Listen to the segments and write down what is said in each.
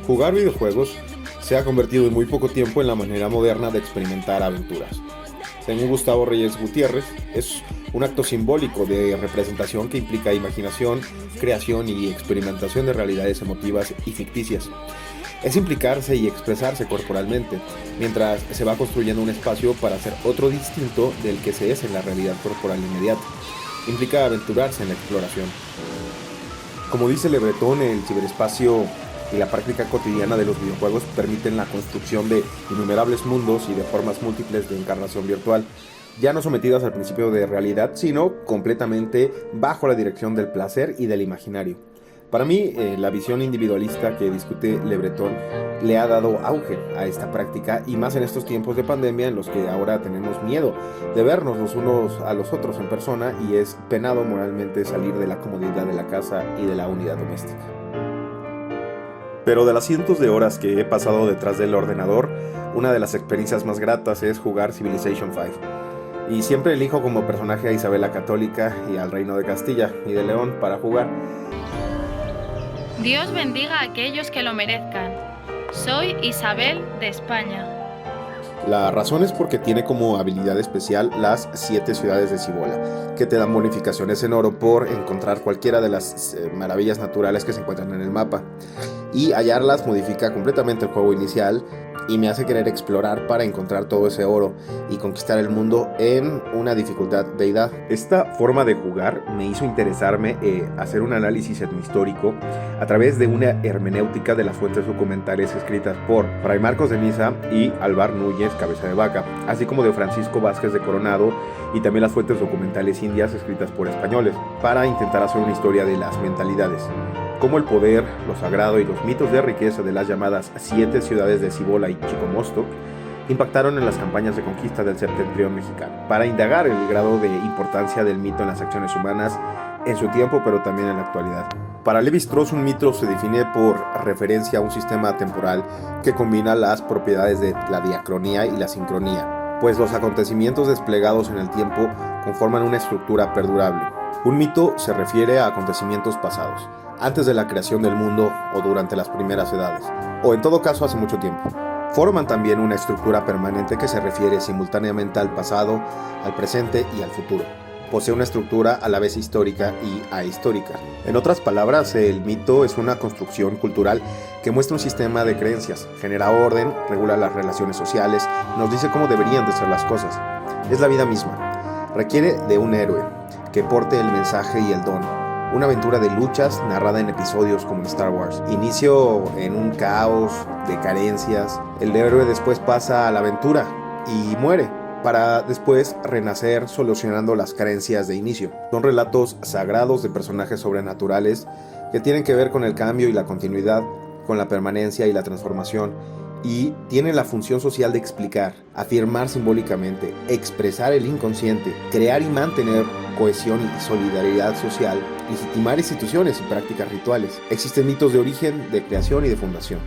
Jugar videojuegos se ha convertido en muy poco tiempo en la manera moderna de experimentar aventuras. Según Gustavo Reyes Gutiérrez, es un acto simbólico de representación que implica imaginación, creación y experimentación de realidades emotivas y ficticias. Es implicarse y expresarse corporalmente, mientras se va construyendo un espacio para ser otro distinto del que se es en la realidad corporal inmediata. Implica aventurarse en la exploración. Como dice Le Breton, el ciberespacio y la práctica cotidiana de los videojuegos permiten la construcción de innumerables mundos y de formas múltiples de encarnación virtual, ya no sometidas al principio de realidad, sino completamente bajo la dirección del placer y del imaginario. Para mí, la visión individualista que discute Le Breton le ha dado auge a esta práctica, y más en estos tiempos de pandemia en los que ahora tenemos miedo de vernos los unos a los otros en persona y es penado moralmente salir de la comodidad de la casa y de la unidad doméstica. Pero de las cientos de horas que he pasado detrás del ordenador, una de las experiencias más gratas es jugar Civilization V. Y siempre elijo como personaje a Isabel la Católica y al Reino de Castilla y de León para jugar. Dios bendiga a aquellos que lo merezcan. Soy Isabel de España. La razón es porque tiene como habilidad especial las 7 ciudades de Cibola, que te dan bonificaciones en oro por encontrar cualquiera de las maravillas naturales que se encuentran en el mapa. Y hallarlas modifica completamente el juego inicial y me hace querer explorar para encontrar todo ese oro y conquistar el mundo en una dificultad deidad. Esta forma de jugar me hizo interesarme hacer un análisis etnohistórico a través de una hermenéutica de las fuentes documentales escritas por Fray Marcos de Niza y Alvar Núñez Cabeza de Vaca, así como de Francisco Vázquez de Coronado y también las fuentes documentales indias escritas por españoles, para intentar hacer una historia de las mentalidades, cómo el poder, lo sagrado y los mitos de riqueza de las llamadas 7 ciudades de Cibola y Chicomosto impactaron en las campañas de conquista del septentrión mexicano, para indagar el grado de importancia del mito en las acciones humanas en su tiempo, pero también en la actualidad. Para Lévi-Strauss, un mito se define por referencia a un sistema temporal que combina las propiedades de la diacronía y la sincronía, pues los acontecimientos desplegados en el tiempo conforman una estructura perdurable. Un mito se refiere a acontecimientos pasados, antes de la creación del mundo o durante las primeras edades, o en todo caso hace mucho tiempo. Forman también una estructura permanente que se refiere simultáneamente al pasado, al presente y al futuro. Posee una estructura a la vez histórica y ahistórica. En otras palabras, el mito es una construcción cultural que muestra un sistema de creencias, genera orden, regula las relaciones sociales, nos dice cómo deberían de ser las cosas. Es la vida misma. Requiere de un héroe que porte el mensaje y el don. Una aventura de luchas narrada en episodios como en Star Wars. Inicio en un caos de carencias. El héroe después pasa a la aventura y muere, para después renacer solucionando las carencias de inicio. Son relatos sagrados de personajes sobrenaturales que tienen que ver con el cambio y la continuidad, con la permanencia y la transformación, y tienen la función social de explicar, afirmar simbólicamente, expresar el inconsciente, crear y mantener cohesión y solidaridad social, legitimar instituciones y prácticas rituales. Existen mitos de origen, de creación y de fundación.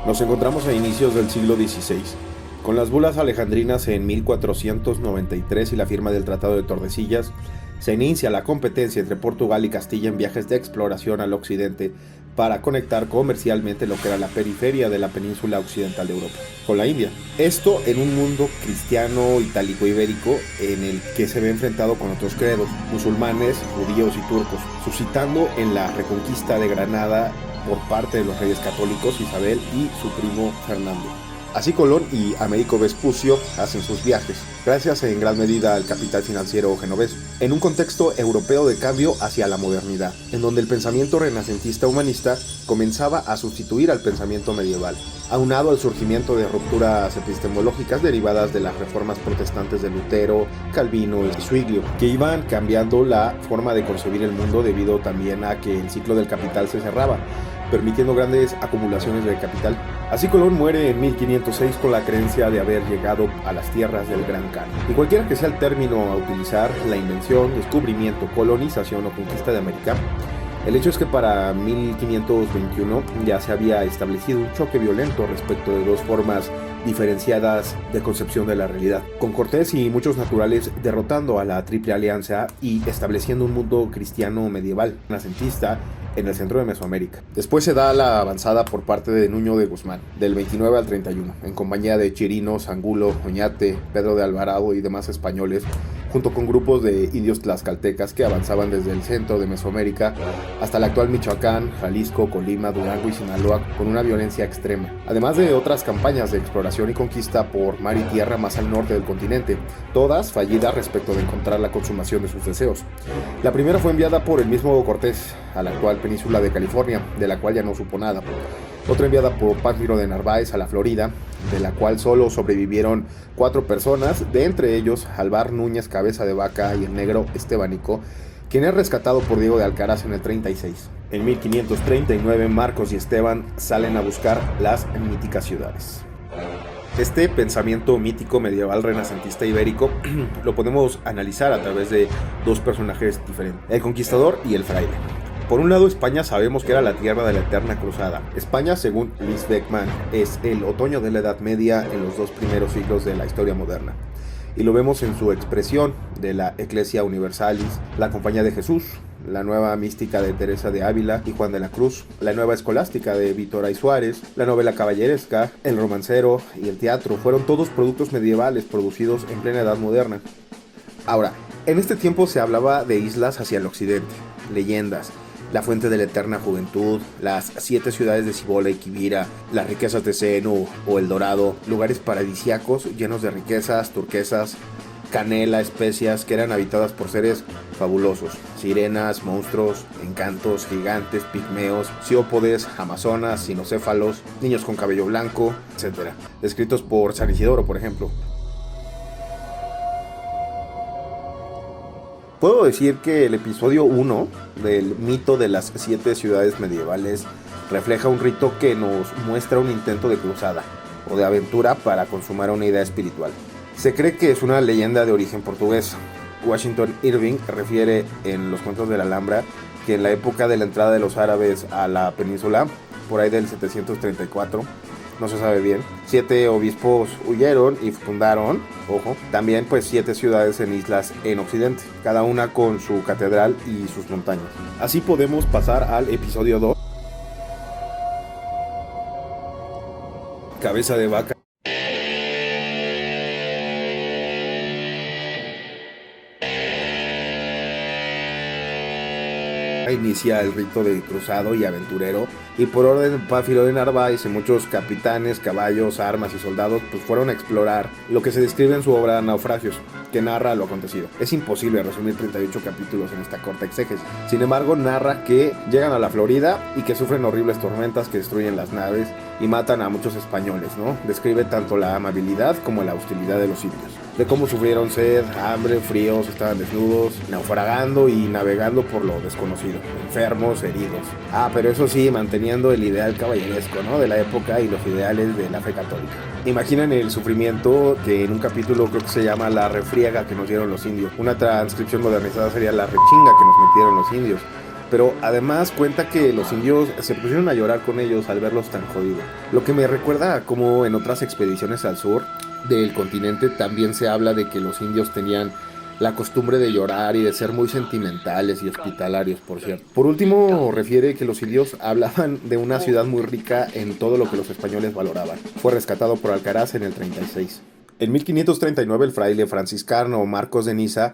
Nos encontramos a inicios del siglo XVI, con las bulas alejandrinas en 1493 y la firma del Tratado de Tordesillas. Se inicia la competencia entre Portugal y Castilla en viajes de exploración al occidente para conectar comercialmente lo que era la periferia de la península occidental de Europa con la India. Esto en un mundo cristiano itálico-ibérico en el que se ve enfrentado con otros credos, musulmanes, judíos y turcos, suscitando en la reconquista de Granada por parte de los reyes católicos Isabel y su primo Fernando. Así Colón y Américo Vespucio hacen sus viajes, gracias en gran medida al capital financiero genovés, en un contexto europeo de cambio hacia la modernidad, en donde el pensamiento renacentista humanista comenzaba a sustituir al pensamiento medieval, aunado al surgimiento de rupturas epistemológicas derivadas de las reformas protestantes de Lutero, Calvino y Zwinglio, que iban cambiando la forma de concebir el mundo debido también a que el ciclo del capital se cerraba, permitiendo grandes acumulaciones de capital. Así Colón muere en 1506 con la creencia de haber llegado a las tierras del Gran Khan. Y cualquiera que sea el término a utilizar, la invención, descubrimiento, colonización o conquista de América, El hecho es que para 1521 ya se había establecido un choque violento respecto de dos formas diferenciadas de concepción de la realidad, con Cortés y muchos naturales derrotando a la Triple Alianza y estableciendo un mundo cristiano medieval, renacentista, en el centro de Mesoamérica. Después se da la avanzada por parte de Nuño de Guzmán, del 29 al 31, en compañía de Chirinos, Angulo, Oñate, Pedro de Alvarado y demás españoles, junto con grupos de indios tlaxcaltecas que avanzaban desde el centro de Mesoamérica hasta el actual Michoacán, Jalisco, Colima, Durango y Sinaloa con una violencia extrema, además de otras campañas de exploración y conquista por mar y tierra más al norte del continente, todas fallidas respecto de encontrar la consumación de sus deseos. La primera fue enviada por el mismo Cortés a la actual península de California, de la cual ya no supo nada. Otra enviada por Pánfilo de Narváez a la Florida, de la cual solo sobrevivieron 4 personas, de entre ellos Alvar Núñez Cabeza de Vaca y el negro Estebanico, quien es rescatado por Diego de Alcaraz en el 36. En 1539 Marcos y Esteban salen a buscar las míticas ciudades. Este pensamiento mítico medieval renacentista ibérico lo podemos analizar a través de dos personajes diferentes, el conquistador y el fraile. Por un lado, España sabemos que era la tierra de la eterna cruzada. España, según Luis Beckmann, es el otoño de la Edad Media en los 2 primeros siglos de la historia moderna. Y lo vemos en su expresión de la Ecclesia Universalis, la Compañía de Jesús, la nueva mística de Teresa de Ávila y Juan de la Cruz, la nueva escolástica de Víctor Ay Suárez, la novela caballeresca, el romancero y el teatro fueron todos productos medievales producidos en plena Edad Moderna. Ahora, en este tiempo se hablaba de islas hacia el occidente, leyendas, la fuente de la eterna juventud, las 7 ciudades de Cibola y Quivira, las riquezas de Seno o El Dorado, lugares paradisíacos llenos de riquezas, turquesas, canela, especias, que eran habitadas por seres fabulosos, sirenas, monstruos, encantos, gigantes, pigmeos, ciópodes, amazonas, cinocéfalos, niños con cabello blanco, etc. Descritos por San Isidoro, por ejemplo. Puedo decir que el episodio 1 del mito de las 7 ciudades medievales refleja un rito que nos muestra un intento de cruzada o de aventura para consumar una idea espiritual. Se cree que es una leyenda de origen portugués. Washington Irving refiere en Los Cuentos de la Alhambra que en la época de la entrada de los árabes a la península, por ahí del 734, no se sabe bien, 7 obispos huyeron y fundaron, también pues 7 ciudades en islas en Occidente, cada una con su catedral y sus montañas. Así podemos pasar al episodio 2. Cabeza de Vaca. Inicia el rito de cruzado y aventurero, y por orden de Pánfilo de Narváez y muchos capitanes, caballos, armas y soldados pues fueron a explorar lo que se describe en su obra Naufragios, que narra lo acontecido. Es imposible resumir 38 capítulos en esta corta exégesis. Sin embargo, narra que llegan a la Florida y que sufren horribles tormentas que destruyen las naves y matan a muchos españoles, ¿no? Describe tanto la amabilidad como la hostilidad de los indios, de cómo sufrieron sed, hambre, fríos, estaban desnudos, naufragando y navegando por lo desconocido, enfermos, heridos. Pero eso sí, manteniendo el ideal caballeresco, ¿no?, de la época y los ideales de la fe católica. Imaginan el sufrimiento que en un capítulo creo que se llama La refriega que nos dieron los indios. Una transcripción modernizada sería la rechinga que nos metieron los indios. Pero además cuenta que los indios se pusieron a llorar con ellos al verlos tan jodidos. Lo que me recuerda a cómo en otras expediciones al sur del continente también se habla de que los indios tenían la costumbre de llorar y de ser muy sentimentales y hospitalarios, por cierto. Por último, refiere que los indios hablaban de una ciudad muy rica en todo lo que los españoles valoraban. Fue rescatado por Alcaraz en el 36. En 1539 el fraile franciscano Marcos de Niza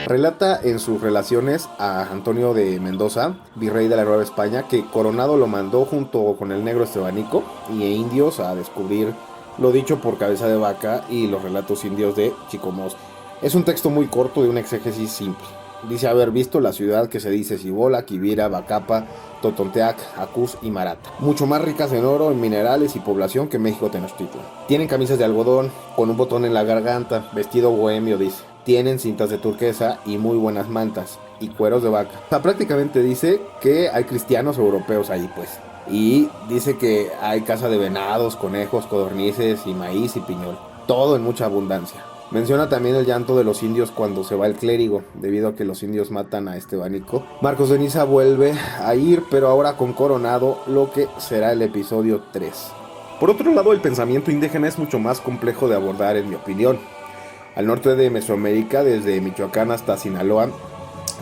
relata en sus relaciones a Antonio de Mendoza, virrey de la Nueva España, que Coronado lo mandó junto con el negro Estebanico y indios a descubrir lo dicho por Cabeza de Vaca y los relatos indios de Chicomós. Es un texto muy corto de una exégesis simple. Dice haber visto la ciudad que se dice Cibola, Quivira, Bacapa, Totonteac, Acús y Marata, mucho más ricas en oro, en minerales y población que México Tenochtitlan. Tienen camisas de algodón, con un botón en la garganta, vestido bohemio, dice. Tienen cintas de turquesa y muy buenas mantas y cueros de vaca. O sea, prácticamente dice que hay cristianos europeos ahí, pues. Y dice que hay caza de venados, conejos, codornices y maíz y piñol. Todo en mucha abundancia. Menciona también el llanto de los indios cuando se va el clérigo, debido a que los indios matan a Estebanico. Marcos de Niza vuelve a ir, pero ahora con Coronado, lo que será el episodio 3. Por otro lado, el pensamiento indígena es mucho más complejo de abordar, en mi opinión. Al norte de Mesoamérica, desde Michoacán hasta Sinaloa,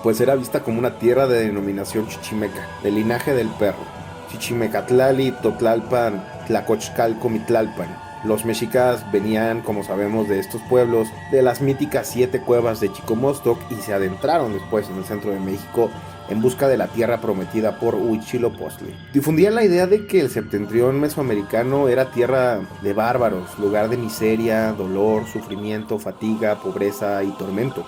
pues era vista como una tierra de denominación chichimeca, del linaje del perro. Chichimecatlali, Totlalpan, Tlacochcalco, Mitlalpan. Los mexicas venían, como sabemos, de estos pueblos, de las míticas 7 cuevas de Chicomostoc, y se adentraron después en el centro de México en busca de la tierra prometida por Huitzilopochtli. Difundían la idea de que el septentrión mesoamericano era tierra de bárbaros, lugar de miseria, dolor, sufrimiento, fatiga, pobreza y tormento.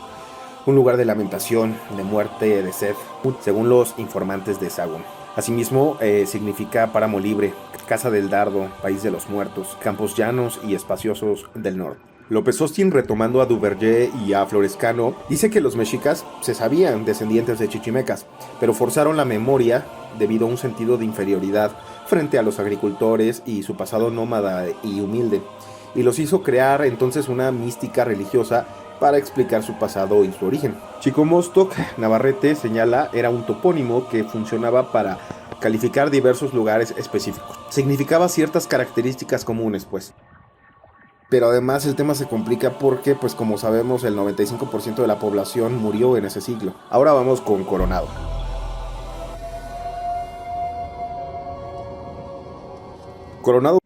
Un lugar de lamentación, de muerte, de sed, según los informantes de Sagún. Asimismo, significa páramo libre, casa del dardo, país de los muertos, campos llanos y espaciosos del norte. López Austin, retomando a Duverger y a Florescano, dice que los mexicas se sabían descendientes de chichimecas, pero forzaron la memoria debido a un sentido de inferioridad frente a los agricultores y su pasado nómada y humilde, y los hizo crear entonces una mística religiosa para explicar su pasado y su origen. Chicomostoc, Navarrete señala, era un topónimo que funcionaba para calificar diversos lugares específicos. Significaba ciertas características comunes, pues. Pero además el tema se complica porque, pues como sabemos, el 95% de la población murió en ese siglo. Ahora vamos con Coronado. Coronado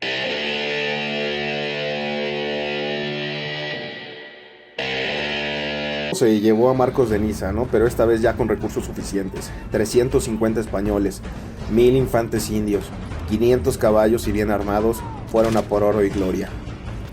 se llevó a Marcos de Niza, ¿no? Pero esta vez ya con recursos suficientes. 350 españoles, 1000 infantes indios, 500 caballos y bien armados fueron a por oro y gloria.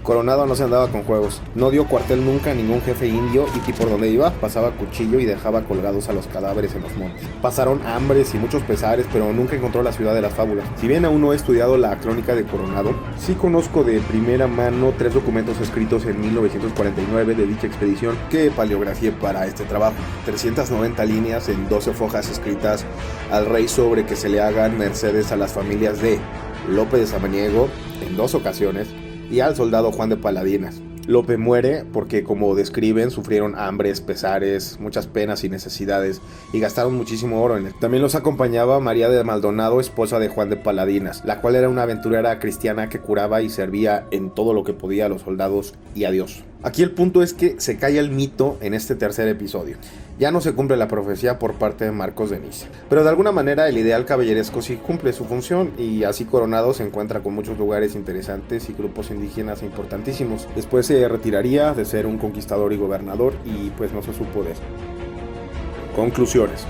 Coronado no se andaba con juegos, no dio cuartel nunca a ningún jefe indio y por donde iba pasaba cuchillo y dejaba colgados a los cadáveres en los montes. Pasaron hambres y muchos pesares, pero nunca encontró la ciudad de las fábulas. Si bien aún no he estudiado la crónica de Coronado, sí conozco de primera mano 3 documentos escritos en 1949 de dicha expedición que paleografié para este trabajo. 390 líneas en 12 fojas escritas al rey sobre que se le hagan mercedes a las familias de Lope de Samaniego en 2 ocasiones, y al soldado Juan de Paladinas. Lope muere porque, como describen, sufrieron hambres, pesares, muchas penas y necesidades, y gastaron muchísimo oro en él. También los acompañaba María de Maldonado, esposa de Juan de Paladinas, la cual era una aventurera cristiana que curaba y servía en todo lo que podía a los soldados y a Dios. Aquí el punto es que se cae el mito en este tercer episodio. Ya no se cumple la profecía por parte de Marcos de Niza, pero de alguna manera el ideal caballeresco sí cumple su función, y así Coronado se encuentra con muchos lugares interesantes y grupos indígenas importantísimos. Después se retiraría de ser un conquistador y gobernador, y pues no se supo de eso. Conclusiones.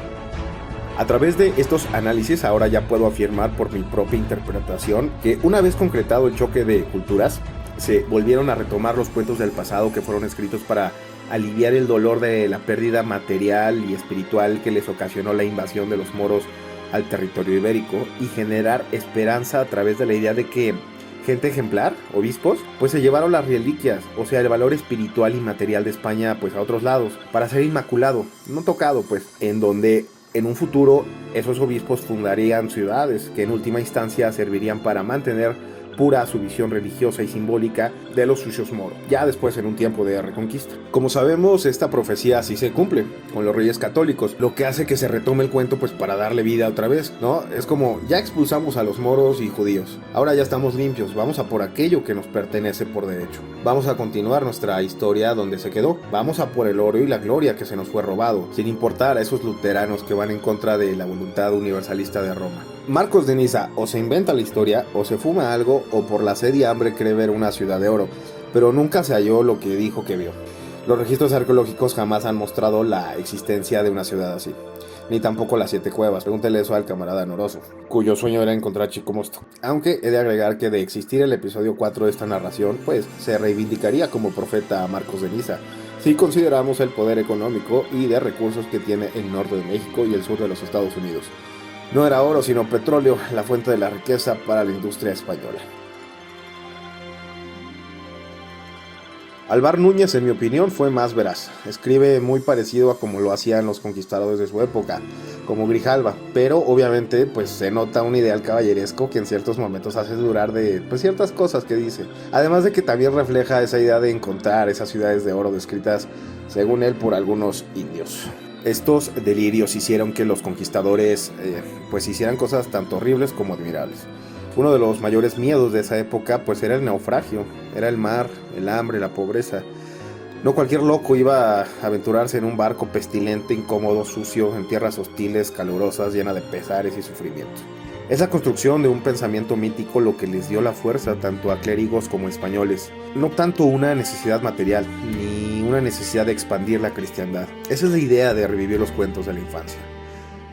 A través de estos análisis ahora ya puedo afirmar por mi propia interpretación que una vez concretado el choque de culturas, se volvieron a retomar los cuentos del pasado que fueron escritos para aliviar el dolor de la pérdida material y espiritual que les ocasionó la invasión de los moros al territorio ibérico, y generar esperanza a través de la idea de que gente ejemplar, obispos, pues se llevaron las reliquias, o sea, el valor espiritual y material de España, pues a otros lados, para ser inmaculado, no tocado, pues, en donde en un futuro esos obispos fundarían ciudades que en última instancia servirían para mantener pura su visión religiosa y simbólica de los suyos moros, ya después en un tiempo de reconquista. Como sabemos, esta profecía sí se cumple con los reyes católicos, lo que hace que se retome el cuento pues para darle vida otra vez, ¿no? Es como, ya expulsamos a los moros y judíos, ahora ya estamos limpios, vamos a por aquello que nos pertenece por derecho. Vamos a continuar nuestra historia donde se quedó, vamos a por el oro y la gloria que se nos fue robado, sin importar a esos luteranos que van en contra de la voluntad universalista de Roma. Marcos de Niza o se inventa la historia, o se fuma algo, o por la sed y hambre cree ver una ciudad de oro, pero nunca se halló lo que dijo que vio. Los registros arqueológicos jamás han mostrado la existencia de una ciudad así, ni tampoco las 7 cuevas. Pregúntele eso al camarada Noroso, cuyo sueño era encontrar Chicomostoc. Aunque he de agregar que de existir el episodio 4 de esta narración, pues se reivindicaría como profeta a Marcos de Niza, si consideramos el poder económico y de recursos que tiene el norte de México y el sur de los Estados Unidos. No era oro sino petróleo la fuente de la riqueza para la industria española. Alvar Núñez, en mi opinión, fue más veraz. Escribe muy parecido a como lo hacían los conquistadores de su época, como Grijalva, pero obviamente pues se nota un ideal caballeresco que en ciertos momentos hace dudar de pues, ciertas cosas que dice. Además de que también refleja esa idea de encontrar esas ciudades de oro descritas, según él, por algunos indios. Estos delirios hicieron que los conquistadores pues hicieran cosas tanto horribles como admirables. Uno de los mayores miedos de esa época pues era el naufragio, era el mar, el hambre, la pobreza. No cualquier loco iba a aventurarse en un barco pestilente, incómodo, sucio, en tierras hostiles, calurosas, llena de pesares y sufrimientos. Es la construcción de un pensamiento mítico lo que les dio la fuerza tanto a clérigos como a españoles. No tanto una necesidad material, ni una necesidad de expandir la cristiandad. Esa es la idea de revivir los cuentos de la infancia.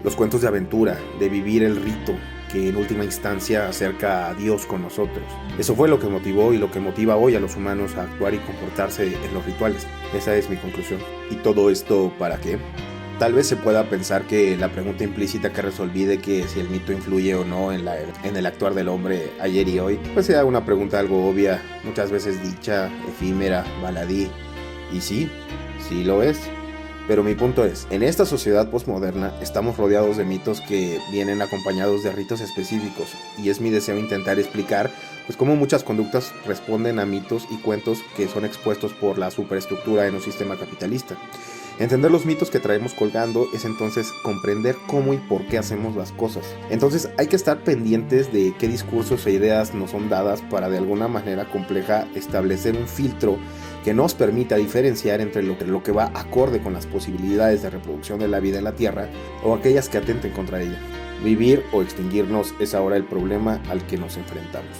Los cuentos de aventura, de vivir el rito, que en última instancia acerca a Dios con nosotros. Eso fue lo que motivó y lo que motiva hoy a los humanos a actuar y comportarse en los rituales. Esa es mi conclusión. ¿Y todo esto para qué? Tal vez se pueda pensar que la pregunta implícita que resolví de que si el mito influye o no en el actuar del hombre ayer y hoy, pues sea una pregunta algo obvia, muchas veces dicha, efímera, baladí. Y sí lo es. Pero mi punto es, en esta sociedad postmoderna estamos rodeados de mitos que vienen acompañados de ritos específicos, y es mi deseo intentar explicar pues cómo muchas conductas responden a mitos y cuentos que son expuestos por la superestructura en un sistema capitalista. Entender los mitos que traemos colgando es entonces comprender cómo y por qué hacemos las cosas. Entonces hay que estar pendientes de qué discursos e ideas nos son dadas para de alguna manera compleja establecer un filtro que nos permita diferenciar entre lo que va acorde con las posibilidades de reproducción de la vida en la Tierra o aquellas que atenten contra ella. Vivir o extinguirnos es ahora el problema al que nos enfrentamos.